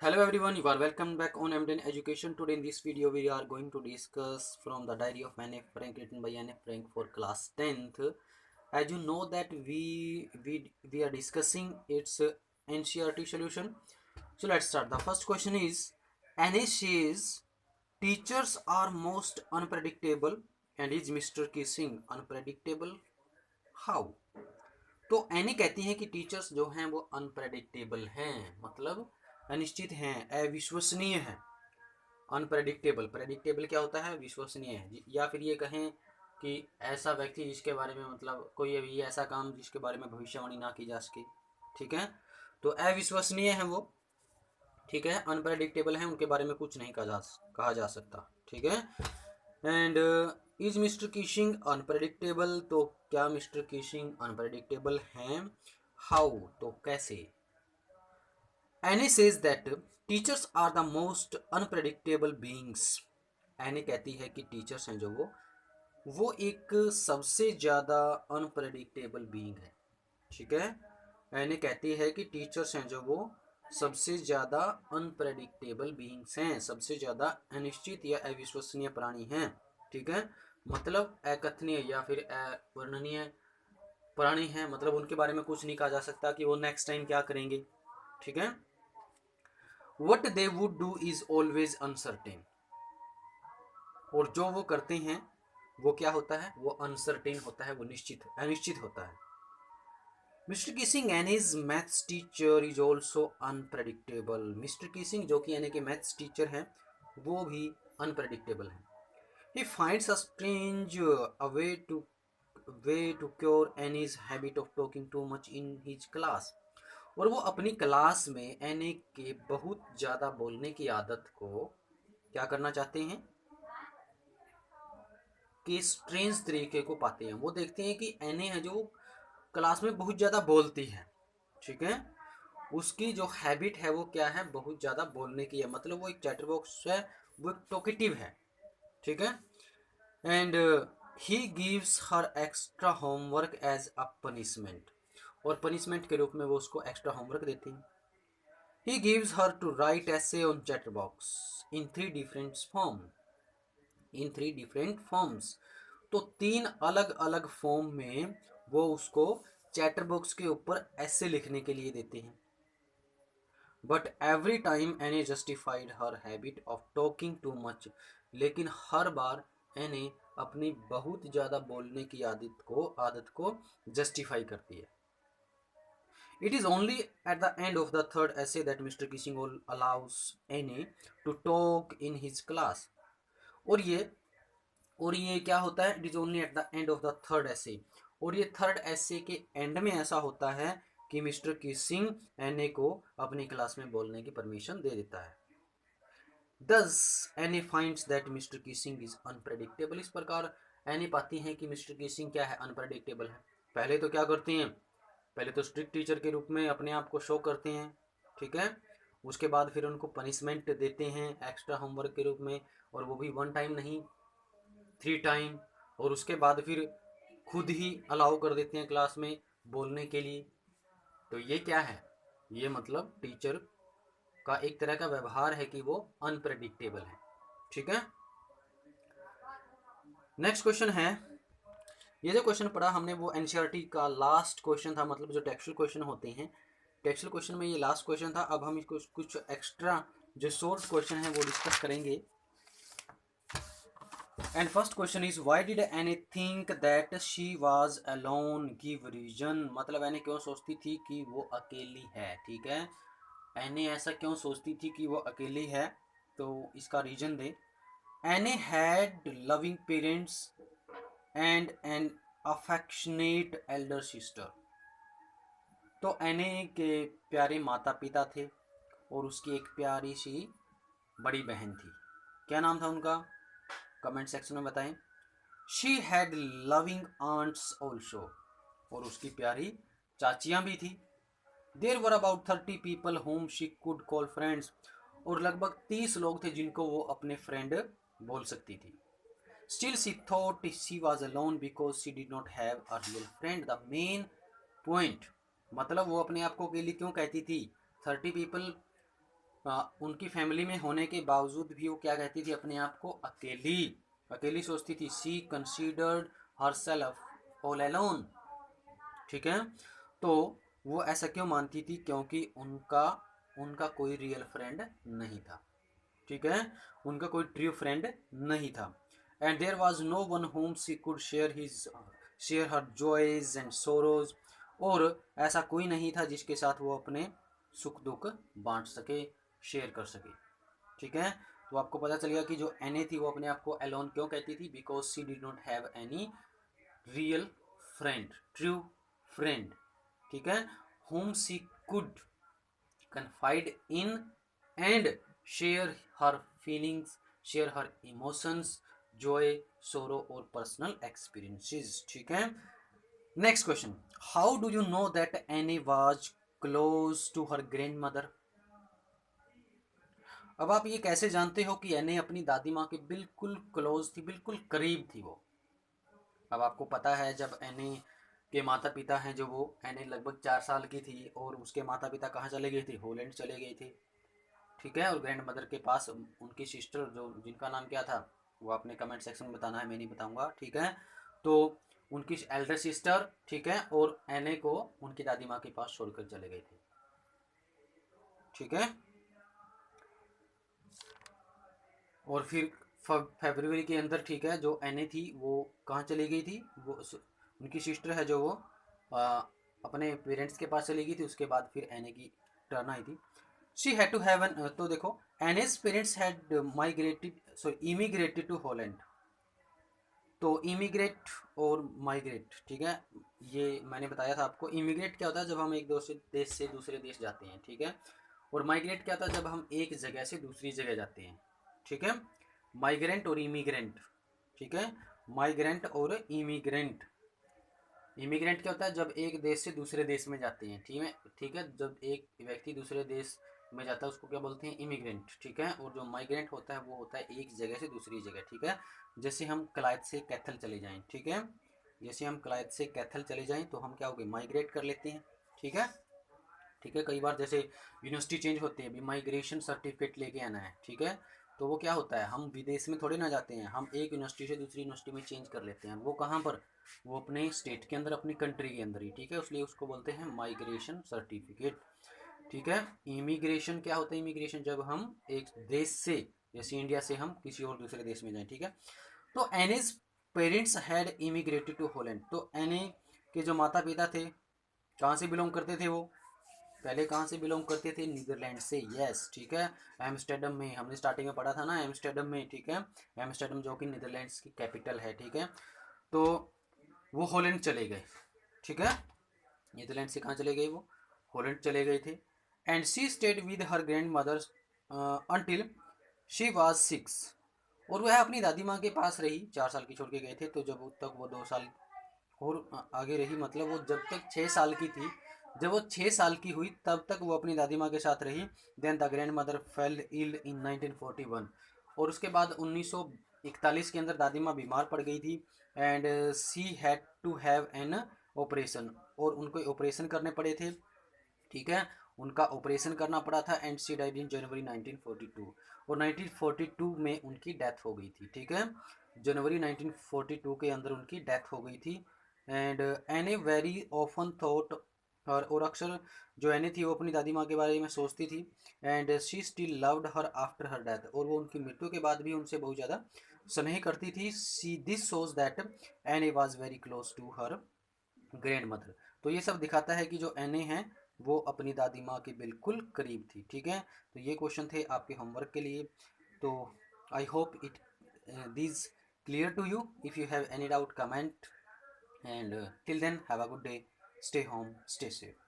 Hello everyone, you are welcome back on MDN Education. Today in this video we are going to discuss from the diary of Anne Frank written by Anne Frank for class 10th. As you know that we are discussing its NCERT solution. So let's start. The first question is Anne says teachers are most unpredictable and is Mr. Kissing unpredictable? How? तो any कहती हैं कि teachers जो हैं वो unpredictable हैं, मतलब अनिश्चित हैं, अविश्वसनीय हैं। अनप्रेडिक्टेबल, प्रेडिक्टेबल क्या होता है? विश्वसनीय है। या फिर ये कहें कि ऐसा व्यक्ति जिसके बारे में, मतलब कोई अभी ऐसा काम जिसके बारे में भविष्यवाणी ना की जा सके। ठीक है, तो अविश्वसनीय है वो। ठीक है, अनप्रेडिक्टेबल है, उनके बारे में कुछ नहीं कहा जा सकता। ठीक है, and is Mr Keesing unpredictable? तो क्या मिस्टर किशिंग अनप्रेडिक्टेबल हैं? हाउ? तो कैसे? Anne says that teachers are the most unpredictable beings. Anne कहती है कि टीचर्स हैं जो वो एक सबसे ज़्यादा अनप्रेडिक्टेबल बीइंग है। ठीक है, एनी कहती है कि टीचर्स हैं जो वो सबसे ज़्यादा अनप्रेडिक्टेबल बीइंग्स हैं, सबसे ज़्यादा अनिश्चित या अविश्वसनीय प्राणी हैं। ठीक है, मतलब अकथनीय या फिर अवर्णनीय प्राणी हैं, मतलब उनके बारे में कुछ नहीं कहा जा सकता कि वो नेक्स्ट टाइम क्या करेंगे। ठीक है, what they would do is always uncertain, और जो वो करते हैं वो क्या होता है? वो अनसर्टेन होता है, वो अनिश्चित होता है। Mr Keesing Anne is maths teacher is also unpredictable. Mr Keesing जो कि एन के मैथ्स टीचर हैं वो भी अनप्रेडिक्टेबल हैं। He finds a strange way to cure Anne's habit of talking too much in his class. और वो अपनी क्लास में एने के बहुत ज़्यादा बोलने की आदत को क्या करना चाहते हैं कि स्ट्रेंज तरीके को पाते हैं। वो देखते हैं कि एने है जो क्लास में बहुत ज़्यादा बोलती है। ठीक है, उसकी जो हैबिट है वो क्या है? बहुत ज़्यादा बोलने की है, मतलब वो एक चैटर बॉक्स है, वो एक टॉकेटिव है। ठीक है, and he gives her extra homework as a punishment, और पनिशमेंट के रूप में वो उसको एक्स्ट्रा होमवर्क देती हैं। He gives her to write essay on chatterbox in three different forms. तो तीन अलग अलग फॉर्म में वो उसको चैटर बॉक्स के ऊपर ऐसे लिखने के लिए देते हैं। बट एवरी टाइम एने justified her habit of talking too much, लेकिन हर बार एने अपनी बहुत ज़्यादा बोलने की आदत को जस्टिफाई करती है। It is only at the end of the third essay that Mr. Kissing allows Annie to talk in his class. और ये क्या होता है? It is only at the end of the third essay. और ये third essay के and में ऐसा होता है कि मिस्टर किसिंग एने को अपनी क्लास में बोलने की परमिशन दे देता है। Thus Annie finds that Mr. Kissing is unpredictable. इस प्रकार एनी पाती हैं कि मिस्टर किसिंग क्या है? अनप्रेडिक्टेबल है। पहले तो क्या करते हैं? पहले तो स्ट्रिक्ट टीचर के रूप में अपने आप को शो करते हैं। ठीक है, उसके बाद फिर उनको पनिशमेंट देते हैं एक्स्ट्रा होमवर्क के रूप में, और वो भी 1 टाइम नहीं 3 टाइम, और उसके बाद फिर खुद ही अलाउ कर देते हैं क्लास में बोलने के लिए। तो ये क्या है? ये मतलब टीचर का एक तरह का व्यवहार है कि वो अनप्रेडिक्टेबल है। ठीक है, नेक्स्ट क्वेश्चन है, ये जो क्वेश्चन पढ़ा हमने वो एनसीईआरटी का लास्ट क्वेश्चन था, मतलब जो टेक्सचुअल क्वेश्चन होते हैं, टेक्सचुअल क्वेश्चन में ये लास्ट क्वेश्चन था। अब हम इसको कुछ एक्स्ट्रा जो शॉर्ट क्वेश्चन है वो डिस्कस करेंगे। And first question is why did Anne think that she was alone? Give reason, मतलब एनी क्यों सोचती थी कि वो अकेली है। ठीक है, एनी ऐसा क्यों सोचती थी कि वो अकेली है, तो इसका रीजन दे। Anne had loving parents and an affectionate elder sister. तो एने के प्यारे माता पिता थे और उसकी एक प्यारी सी बड़ी बहन थी। क्या नाम था उनका? कमेंट सेक्शन में बताएं। She had loving aunts also, और उसकी प्यारी चाचियां भी थी। There were about 30 people whom she could call friends, और लगभग 30 लोग थे जिनको वो अपने फ्रेंड बोल सकती थी। Still she thought she was alone because she did not have a real friend. The main point, मतलब वो अपने आप को अकेली क्यों कहती थी? 30 पीपल उनकी फैमिली में होने के बावजूद भी वो क्या कहती थी, अपने आप को अकेली अकेली सोचती थी। She considered herself all alone. ठीक है, तो वो ऐसा क्यों मानती थी? क्योंकि उनका उनका कोई रियल फ्रेंड नहीं था। ठीक है, उनका कोई ट्रू फ्रेंड नहीं था। And there was no one whom she could share her joys and sorrows. और ऐसा कोई नहीं था जिसके साथ वो अपने सुख दुख बांट सके, शेयर कर सके। ठीक है, तो आपको पता चल गया कि जो एने थी वो अपने आप को अलोन क्यों कहती थी, because she did not have any real friend, true friend. ठीक है, whom she could confide in and share her feelings, share her emotions, joy, sorrow और personal experiences। ठीक है, next question, how do you know that Anne was close to her grandmother? अब आप ये कैसे जानते हो कि एने अपनी दादी माँ के बिल्कुल क्लोज थी, बिल्कुल करीब थी वो? अब आपको पता है, जब एने के माता पिता हैं, जो वो एने लगभग 4 साल की थी और उसके माता पिता कहाँ चले गए थे? हॉलैंड चले गए थे। ठीक है, और ग्रैंड मदर के पास उनकी सिस्टर, जो जिनका नाम क्या था वो आपने कमेंट सेक्शन में बताना है, मैं नहीं बताऊंगा। ठीक है, तो उनकी एल्डर सिस्टर, ठीक है, और एने को उनकी दादी माँ के पास छोड़कर चले गए थे। ठीक है, और फिर फरवरी के अंदर, ठीक है, जो एने थी वो कहाँ चली गई थी? वो उनकी सिस्टर है जो वो अपने पेरेंट्स के पास चली गई थी। उसके बाद फिर एने की टर्न आई थी। She had to have an, तो देखो, Anne's parents had migrated, sorry emigrated to Holland. तो इमिग्रेट और माइग्रेट, ठीक है, ये मैंने बताया था आपको। इमिग्रेट क्या होता है? जब हम एक देश से दूसरे देश जाते हैं। ठीक है, और माइग्रेट क्या होता है? जब हम एक जगह से दूसरी जगह जाते हैं। ठीक है, माइग्रेंट और इमिग्रेंट। ठीक है, माइग्रेंट और इमिग्रेंट। इमिग्रेंट क्या होता है? जब एक देश से दूसरे देश में जाते हैं। ठीक है, ठीक है, जब एक व्यक्ति दूसरे देश में जाता है उसको क्या बोलते हैं? इमिग्रेंट। ठीक है, और जो माइग्रेंट होता है वो होता है एक जगह से दूसरी जगह। ठीक है, जैसे हम क्लाइद से कैथल चले जाएं। ठीक है, जैसे हम क्लाइद से कैथल चले जाएं तो हम क्या हो गए? माइग्रेट कर लेते हैं। ठीक है, ठीक है, कई बार जैसे यूनिवर्सिटी चेंज होती है, अभी माइग्रेशन सर्टिफिकेट लेके आना है। ठीक है, तो वो क्या होता है? हम विदेश में थोड़े ना जाते हैं, हम एक यूनिवर्सिटी से दूसरी यूनिवर्सिटी में चेंज कर लेते हैं। वो कहाँ पर? वो अपने स्टेट के अंदर, अपनी कंट्री के अंदर ही। ठीक है, इसलिए उसको बोलते हैं माइग्रेशन सर्टिफिकेट। ठीक है, इमिग्रेशन क्या होता है? इमिग्रेशन जब हम एक देश से, जैसे इंडिया से हम किसी और दूसरे देश में जाएं। ठीक है, तो Anne's parents had immigrated to Holland. तो एने के जो माता पिता थे कहाँ से बिलोंग करते थे? वो पहले कहाँ से बिलोंग करते थे? नीदरलैंड से। यस, ठीक है, एम्स्टर्डम में, हमने स्टार्टिंग में पढ़ा था ना, एम्स्टर्डम में। ठीक है, एम्स्टर्डम जो कि नीदरलैंड्स की कैपिटल है। ठीक है, तो वो हॉलैंड चले गए। ठीक है, नीदरलैंड से कहाँ चले गए? वो हॉलैंड चले गए थे। And she stayed with her grand mother until she was 6। और वह अपनी दादी माँ के पास रही, 4 साल की छोड़ के गए थे, तो जब तक वो 2 साल और आगे रही, मतलब वो जब तक 6 साल की थी, जब वो 6 साल की हुई तब तक वो अपनी दादी माँ के साथ रही। Then the grandmother fell ill in 1941। और उसके बाद 1941 के अंदर दादी माँ बीमार पड़ गई थी। And she had to have an operation, और उनको ऑपरेशन करने पड़े थे। ठीक है, उनका ऑपरेशन करना पड़ा था। एंड सी डाइड इन जनवरी 1942, और 1942 में उनकी डेथ हो गई थी। ठीक है, जनवरी 1942 के अंदर उनकी डेथ हो गई थी। And Anne very often thought her, और अक्सर जो एनी थी वो अपनी दादी माँ के बारे में सोचती थी। And she still loved her after her death, और वो उनकी मृत्यु के बाद भी उनसे बहुत ज़्यादा स्नेह करती थी। See this shows that Anne was very close to her grandmother. तो ये सब दिखाता है कि जो एने हैं वो अपनी दादी माँ के बिल्कुल करीब थी। ठीक है, तो ये क्वेश्चन थे आपके होमवर्क के लिए। तो I hope it this clear to you. If you have any doubt comment, and till then have a good day, stay home, stay safe.